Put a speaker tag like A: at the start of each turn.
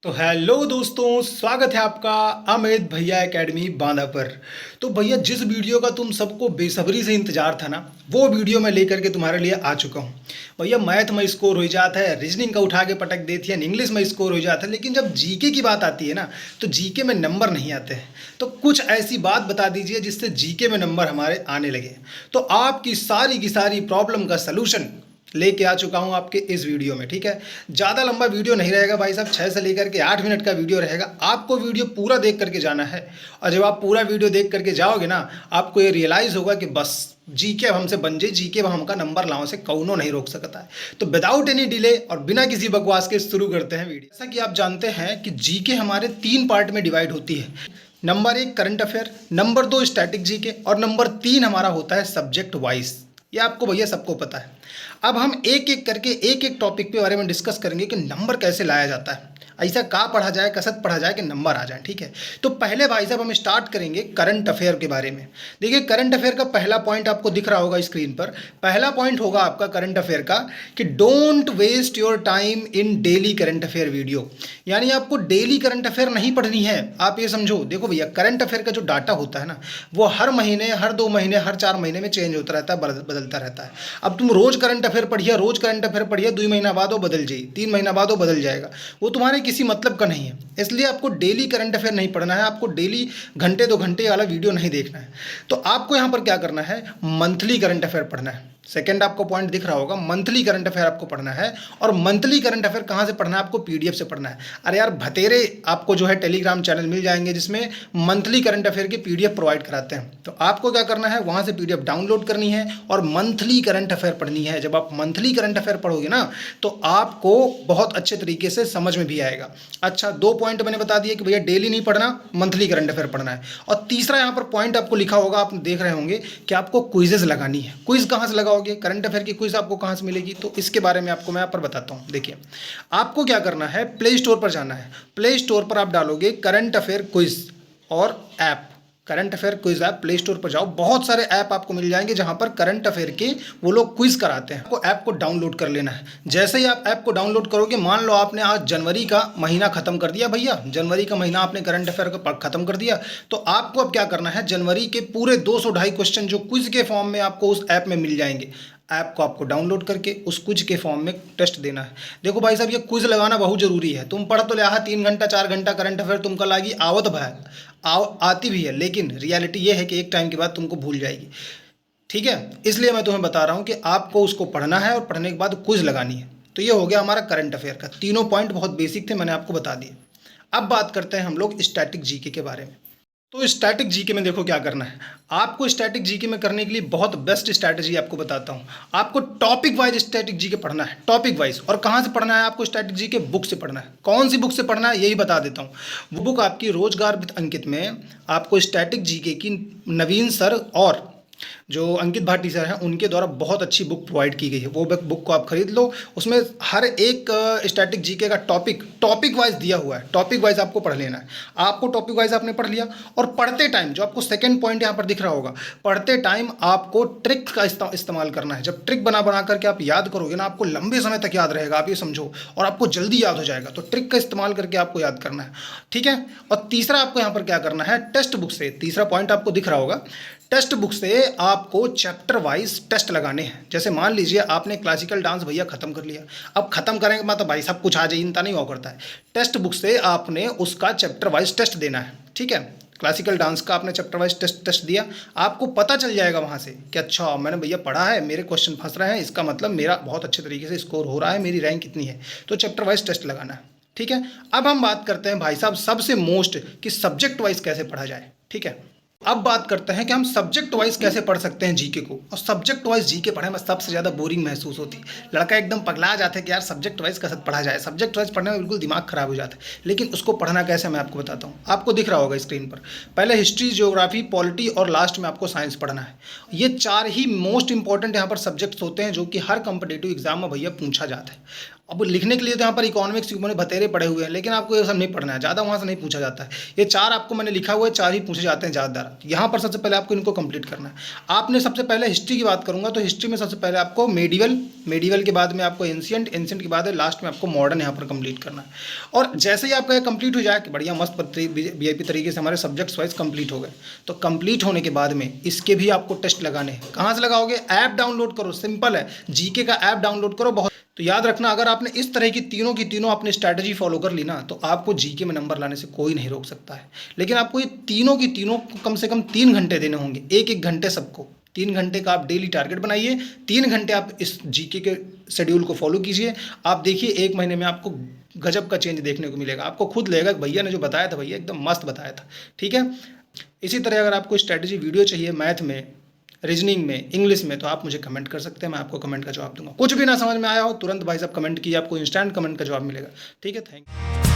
A: तो हेलो दोस्तों, स्वागत है आपका अमित भैया एकेडमी बांदा पर। तो भैया, जिस वीडियो का तुम सबको बेसब्री से इंतजार था ना, वो वीडियो मैं लेकर के तुम्हारे लिए आ चुका हूँ। भैया, मैथ में स्कोर हो जाता है, रीजनिंग का उठा के पटक देती है, इंग्लिश में स्कोर हो जाता है, लेकिन जब जीके की बात आती है ना, तो जीके में नंबर नहीं आते हैं। तो कुछ ऐसी बात बता दीजिए जिससे जीके में नंबर हमारे आने लगे। तो आपकी सारी की सारी प्रॉब्लम का सलूशन लेके आ चुका हूँ आपके इस वीडियो में। ठीक है, ज़्यादा लंबा वीडियो नहीं रहेगा भाई साहब, 6 से लेकर के 8 मिनट का वीडियो रहेगा। आपको वीडियो पूरा देख करके जाना है, और जब आप पूरा वीडियो देख करके जाओगे ना, आपको ये रियलाइज़ होगा कि बस जीके हमसे बन जाए, जीके हमका नंबर लाओ से कौनो नहीं रोक सकता है। तो विदाउट एनी डिले और बिना किसी बकवास के शुरू करते हैं वीडियो। जैसा कि आप जानते हैं कि जीके हमारे 3 पार्ट में डिवाइड होती है। Number 1 current affair, number 2 static GK, और नंबर 3 हमारा होता है सब्जेक्ट वाइज। ये आपको भैया सबको पता है। अब हम एक एक करके एक एक टॉपिक के बारे में डिस्कस करेंगे कि नंबर कैसे लाया जाता है, ऐसा कहाँ पढ़ा जाए, कसत पढ़ा जाए कि नंबर आ जाए। ठीक है, तो पहले भाई साहब हम स्टार्ट करेंगे करंट अफेयर के बारे में। देखिए, करंट अफेयर का पहला पॉइंट आपको दिख रहा होगा स्क्रीन पर। पहला पॉइंट होगा आपका करंट अफेयर का कि don't waste your time in daily current affair video. यानी आपको डेली करंट अफेयर नहीं पढ़नी है। आप ये समझो, देखो भैया, करंट अफेयर का जो डाटा होता है ना, वो हर महीने, हर 2 महीने, हर 4 महीने में चेंज होता रहता है, बदलता रहता है। अब तुम रोज करंट अफेयर पढ़िए, रोज करंट अफेयर पढ़िए, 2 महीना बाद वो बदल जाए, 3 महीना बाद वो बदल जाएगा, वो तुम्हारे किसी मतलब का नहीं है। इसलिए आपको डेली करंट अफेयर नहीं पढ़ना है, आपको डेली घंटे 2 घंटे वाला वीडियो नहीं देखना है। तो आपको यहां पर क्या करना है, मंथली करंट अफेयर पढ़ना है। सेकंड आपको पॉइंट दिख रहा होगा, मंथली करंट अफेयर आपको पढ़ना है। और मंथली करंट अफेयर कहाँ से पढ़ना है, आपको पीडीएफ से पढ़ना है। अरे यार भतेरे, आपको जो है टेलीग्राम चैनल मिल जाएंगे जिसमें मंथली करंट अफेयर की पीडीएफ प्रोवाइड कराते हैं। तो आपको क्या करना है, वहाँ से पीडीएफ डाउनलोड करनी है और मंथली करंट अफेयर पढ़नी है। जब आप मंथली करंट अफेयर पढ़ोगे ना, तो आपको बहुत अच्छे तरीके से समझ में भी आएगा। अच्छा, 2 पॉइंट मैंने बता दिए कि भैया डेली नहीं पढ़ना, मंथली करंट अफेयर पढ़ना है। और तीसरा यहाँ पर पॉइंट आपको लिखा होगा, आप देख रहे होंगे कि आपको क्विजेज लगानी है। क्विज कहाँ से लगाओगे, करंट अफेयर की क्विज आपको कहाँ से मिलेगी, तो इसके बारे में आपको मैं यहाँ पर बताता हूँ। देखिए, आपको क्या करना है, प्ले स्टोर पर जाना है। प्ले स्टोर पर आप डालोगे करंट अफेयर क्विज और app, current affair quiz app. Play store पर जाओ, बहुत सारे ऐप आपको मिल जाएंगे जहां पर करंट अफेयर के वो लोग क्विज कराते हैं। आपको ऐप को डाउनलोड कर लेना है। जैसे ही आप ऐप को डाउनलोड करोगे, मान लो आपने आज जनवरी का महीना खत्म कर दिया, भैया जनवरी का महीना आपने करंट अफेयर का खत्म कर दिया, तो आपको अब क्या करना है, जनवरी के पूरे 200-250 क्वेश्चन जो क्विज के फॉर्म में आपको उस ऐप में मिल जाएंगे, ऐप को आपको डाउनलोड करके उस क्विज के फॉर्म में टेस्ट देना है। देखो भाई साहब, ये क्विज लगाना बहुत जरूरी है। तुम पढ़ तो लिया 3 घंटा 4 घंटा करंट अफेयर तुमका लागी आवत भाई, आती भी है, लेकिन रियलिटी ये है कि एक टाइम के बाद तुमको भूल जाएगी। ठीक है, इसलिए मैं तुम्हें बता रहा हूँ कि आपको उसको पढ़ना है और पढ़ने के बाद क्विज लगानी है। तो ये हो गया हमारा करंट अफेयर का। तीनों पॉइंट बहुत बेसिक थे, मैंने आपको बता दिए। अब बात करते हैं हम लोग स्टैटिक जीके के बारे में। तो स्टैटिक जीके में देखो क्या करना है। आपको स्टैटिक जीके में करने के लिए बहुत बेस्ट स्ट्रैटेजी आपको बताता हूँ। आपको टॉपिक वाइज स्टैटिक जीके पढ़ना है, टॉपिक वाइज। और कहाँ से पढ़ना है आपको स्टैटिक जीके, बुक से पढ़ना है। कौन सी बुक से पढ़ना है यही बता देता हूँ। वो बुक आपकी रोजगार विद अंकित में आपको स्टैटिक जीके की नवीन सर और जो अंकित भाटी सर हैं उनके द्वारा बहुत अच्छी बुक प्रोवाइड की गई है। वो बुक को आप खरीद लो। उसमें हर एक स्टैटिक जीके का टॉपिक वाइज दिया हुआ है। टॉपिक वाइज आपको पढ़ लेना है। आपको टॉपिक वाइज आपने पढ़ लिया, और पढ़ते टाइम जो आपको सेकंड पॉइंट यहाँ पर दिख रहा होगा, पढ़ते टाइम आपको ट्रिक का इस्तेमाल करना है। जब ट्रिक बना करके आप याद करोगे ना, आपको लंबे समय तक याद रहेगा, आप ये समझो, और आपको जल्दी याद हो जाएगा। तो ट्रिक का इस्तेमाल करके आपको याद करना है। ठीक है, और तीसरा आपको यहाँ पर क्या करना है, टेक्स्ट बुक से, तीसरा पॉइंट आपको दिख रहा होगा, टेक्स्ट बुक से आपको चैप्टर वाइज टेस्ट लगाने हैं। जैसे मान लीजिए आपने क्लासिकल डांस भैया खत्म कर लिया, अब खत्म करेंगे मतलब भाई सब कुछ आ जाए, इनता नहीं हुआ करता है। टेक्स्ट बुक से आपने उसका चैप्टर वाइज टेस्ट देना है। ठीक है, क्लासिकल डांस का आपने चैप्टर वाइज टेस्ट दिया, आपको पता चल जाएगा वहाँ से कि अच्छा मैंने भैया पढ़ा है, मेरे क्वेश्चन फंस रहे हैं, इसका मतलब मेरा बहुत अच्छे तरीके से स्कोर हो रहा है, मेरी रैंक कितनी है। तो चैप्टर वाइज टेस्ट लगाना है। ठीक है, अब हम बात करते हैं भाई साहब सबसे मोस्ट कि सब्जेक्ट वाइज कैसे पढ़ा जाए। ठीक है, अब बात करते हैं कि हम सब्जेक्ट वाइज कैसे पढ़ सकते हैं जीके को। और सब्जेक्ट वाइज जीके पढ़ने में सबसे ज़्यादा बोरिंग महसूस होती है। लड़का एकदम पगला जाता है कि यार सब्जेक्ट वाइज कैसे पढ़ा जाए। सब्जेक्ट वाइज पढ़ने में बिल्कुल दिमाग खराब हो जाता है। लेकिन उसको पढ़ना कैसे मैं आपको बताता हूँ। आपको दिख रहा होगा स्क्रीन पर, पहले हिस्ट्री, ज्योग्राफी, पॉलिटी और लास्ट में आपको साइंस पढ़ना है। ये 4 ही मोस्ट इंपॉर्टेंट यहाँ पर सब्जेक्ट्स होते हैं जो कि हर कॉम्पिटिटिव एग्जाम में भैया पूछा जाता है। अब लिखने के लिए तो यहाँ पर इकोनॉमिक्स मैंने बतेरे पड़े हुए हैं, लेकिन आपको ये सब नहीं पढ़ना है, ज़्यादा वहाँ से नहीं पूछा जाता है। ये 4 आपको मैंने लिखा हुआ है, 4 ही पूछे जाते हैं ज़्यादातर। यहाँ पर सबसे पहले आपको इनको कंप्लीट करना है। आपने सबसे पहले हिस्ट्री की बात करूँगा तो हिस्ट्री में सबसे पहले आपको मेडिवल के बाद में आपको एंशिएंट के बाद लास्ट में आपको मॉडर्न यहाँ पर कंप्लीट करना है। और जैसे ही आपका ये कंप्लीट हो जाए कि बढ़िया मस्त VIP तरीके से हमारे सब्जेक्ट्स वाइज कंप्लीट हो गए, तो कंप्लीट होने के बाद में इसके भी आपको टेस्ट लगाने हैं। कहाँ से लगाओगे? ऐप डाउनलोड करो, सिंपल है, जीके का ऐप डाउनलोड करो। बहुत तो याद रखना, अगर आपने इस तरह की तीनों आपने स्ट्रैटेजी फॉलो कर ली ना, तो आपको जीके में नंबर लाने से कोई नहीं रोक सकता है। लेकिन आपको ये तीनों की तीनों कम से कम 3 घंटे देने होंगे, एक घंटे सबको। 3 घंटे का आप डेली टारगेट बनाइए, 3 घंटे आप इस जीके के शेड्यूल को फॉलो कीजिए। आप देखिए 1 महीने में आपको गजब का चेंज देखने को मिलेगा। आपको खुद लगेगा कि भैया ने जो बताया था, भैया एकदम मस्त बताया था। ठीक है, इसी तरह अगर आपको स्ट्रैटेजी वीडियो चाहिए मैथ में, रीजनिंग में, इंग्लिश में, तो आप मुझे कमेंट कर सकते हैं, मैं आपको कमेंट का जवाब दूंगा। कुछ भी ना समझ में आया हो तुरंत भाई साहब कमेंट कीजिए, आपको इंस्टेंट कमेंट का जवाब मिलेगा। ठीक है, थैंक यू।